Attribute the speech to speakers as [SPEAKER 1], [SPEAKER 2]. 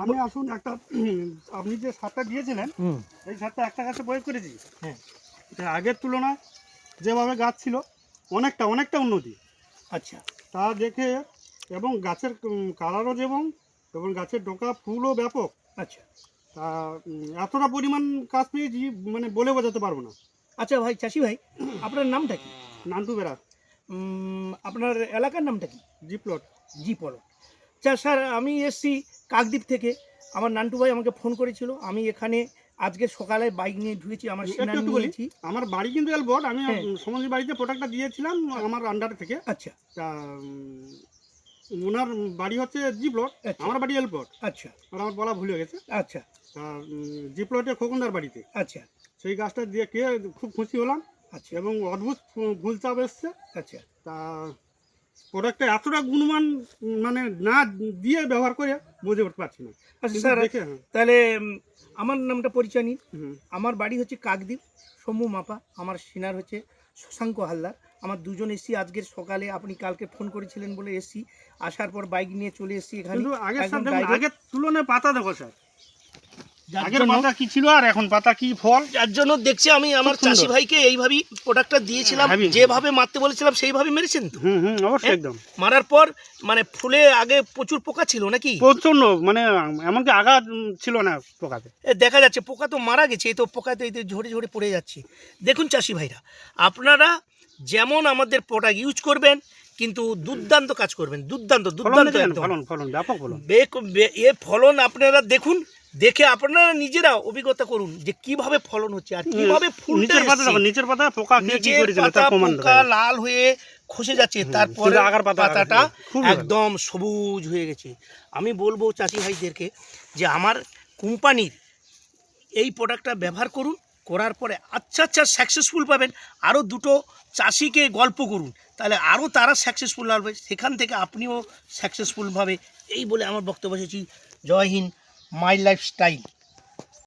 [SPEAKER 1] আমি আসুন একটা আপনি যে সারটা দিয়েছিলেন এই সারটা একটা গাছে প্রয়োগ করেছি।
[SPEAKER 2] হ্যাঁ,
[SPEAKER 1] এটা আগের তুলনায় যেভাবে গাছ ছিল অনেকটা উন্নতি।
[SPEAKER 2] আচ্ছা
[SPEAKER 1] তা দেখে এবং গাছের কালারও এবং গাছের ডোকা ফুলও ব্যাপক।
[SPEAKER 2] আচ্ছা
[SPEAKER 1] তা এতটা পরিমাণ কাজ পেয়েছি মানে বলে বোঝাতে পারবো না।
[SPEAKER 2] আচ্ছা ভাই চাষি ভাই, আপনার নামটা কি?
[SPEAKER 1] নান্টু বেড়া,
[SPEAKER 2] আপনার এলাকার নামটা কি?
[SPEAKER 1] জি প্লট।
[SPEAKER 2] জি পলক। আচ্ছা স্যার, আমি এসছি কাকদ্বীপ থেকে। আমার নান্টু ভাই আমাকে ফোন করেছিল। আমি এখানে আজকে সকালে বাইক নিয়ে ঢুকেছি, আমার সিনার
[SPEAKER 1] একটু বলি,
[SPEAKER 2] নিয়েছি।
[SPEAKER 1] আমার বাড়ি কিন্তু এলবোর্ড। আমি
[SPEAKER 2] হ্যাঁ।
[SPEAKER 1] সমাজের বাড়িতে প্রোডাক্টটা দিয়েছিলাম আমার আন্ডারে থেকে।
[SPEAKER 2] আচ্ছা
[SPEAKER 1] তা ওনার বাড়ি হচ্ছে জি প্লট,
[SPEAKER 2] আচ্ছা
[SPEAKER 1] আমার বাড়ি এল প্লট।
[SPEAKER 2] আচ্ছা
[SPEAKER 1] আর আমার বলা ভুলে গেছে।
[SPEAKER 2] আচ্ছা
[SPEAKER 1] তা জি প্লটে খোকনদার বাড়িতে
[SPEAKER 2] আচ্ছা
[SPEAKER 1] সেই গাছটা দিয়ে খুব খুশি হলাম
[SPEAKER 2] আচ্ছা
[SPEAKER 1] এবং অদ্ভুত ফুল চাপ এসছে।
[SPEAKER 2] আচ্ছা
[SPEAKER 1] তা প্রোডাক্টটা এতটা গুণমান মানে না দিয়ে ব্যবহার করে বুঝে উঠতে পারছি না।
[SPEAKER 2] আচ্ছা
[SPEAKER 1] কিন্তু
[SPEAKER 2] স্যার,
[SPEAKER 1] দেখে
[SPEAKER 2] তাহলে আমার নামটা পরিচয় নিন।
[SPEAKER 1] হুম।
[SPEAKER 2] আমার বাড়ি হচ্ছে কাকদ্বীপ, শম্ভু মাপা। আমার সিনার হচ্ছে শশাঙ্ক হালদার। আমার দুজন এসছি আজকের সকালে, আপনি কালকে ফোন করেছিলেন বলে এসছি। আসার পর বাইক নিয়ে চলে এসছি এখানে।
[SPEAKER 1] কিন্তু আগের
[SPEAKER 2] একদম
[SPEAKER 1] স্যার দেখুন,
[SPEAKER 2] direct।
[SPEAKER 1] আগের তুলনায় পাতা দেখো স্যার,
[SPEAKER 2] যার
[SPEAKER 1] আগের
[SPEAKER 2] জন্য-
[SPEAKER 1] পাতা কি ছিল আর এখন পাতা কি ফল।
[SPEAKER 2] যার জন্য দেখছি আমি আমার
[SPEAKER 1] খুব সুন্দর।
[SPEAKER 2] চাষি ভাইকে এইভাবেই প্রোডাক্টটা দিয়েছিলাম,
[SPEAKER 1] Heavy।
[SPEAKER 2] যেভাবে মারতে বলেছিলাম সেইভাবে মেরেছেন।
[SPEAKER 1] অবশ্যই একদম
[SPEAKER 2] মারার পর মানে ফুলে আগে প্রচুর পোকা ছিল নাকি?
[SPEAKER 1] প্রচন্ড, মানে এমনকি আগা ছিল না পোকাতে।
[SPEAKER 2] দেখা যাচ্ছে পোকা তো মারা গেছে, এই তো পোকা তো এই তো ঝরে ঝরে পড়ে যাচ্ছে। দেখুন চাষি ভাইরা, আপনারা যেমন আমাদের প্রোডাক্ট ইউজ করবেন, কিন্তু দুর্দান্ত কাজ করবেন, দুর্দান্ত একদম।
[SPEAKER 1] ফলন ব্যাপক ফলন।
[SPEAKER 2] এ ফলন আপনারা দেখুন, দেখে আপনারা নিজেরা অভিজ্ঞতা করুন যে কিভাবে ফলন হচ্ছে আর কিভাবে ফুলটা
[SPEAKER 1] নিচের পাতা দেখো,
[SPEAKER 2] এসছে।
[SPEAKER 1] নিচের পাতা পোকা খেয়ে কি
[SPEAKER 2] নিচের
[SPEAKER 1] করেছিল
[SPEAKER 2] পাতা
[SPEAKER 1] তার প্রমাণ
[SPEAKER 2] পোকা লাল হয়ে খসে যাচ্ছে, তারপরে
[SPEAKER 1] কিন্তু আগার
[SPEAKER 2] পাতাটা
[SPEAKER 1] খুব ভালো।
[SPEAKER 2] একদম সবুজ হয়ে গেছে। আমি বলবো চাষি ভাইদেরকে যে আমার কোম্পানির এই প্রোডাক্টটা ব্যবহার করুন, করার পরে আচ্ছা সাকসেসফুল পাবেন। আরও দুটো চাষিকে গল্প করুন, তাহলে আরও তারা সাকসেসফুল হবে, সেখান থেকে আপনিও সাকসেসফুলভাবে। এই বলে আমার বক্তব্য শেষি। জয় হিন্দ, মাই লাইফস্টাইল।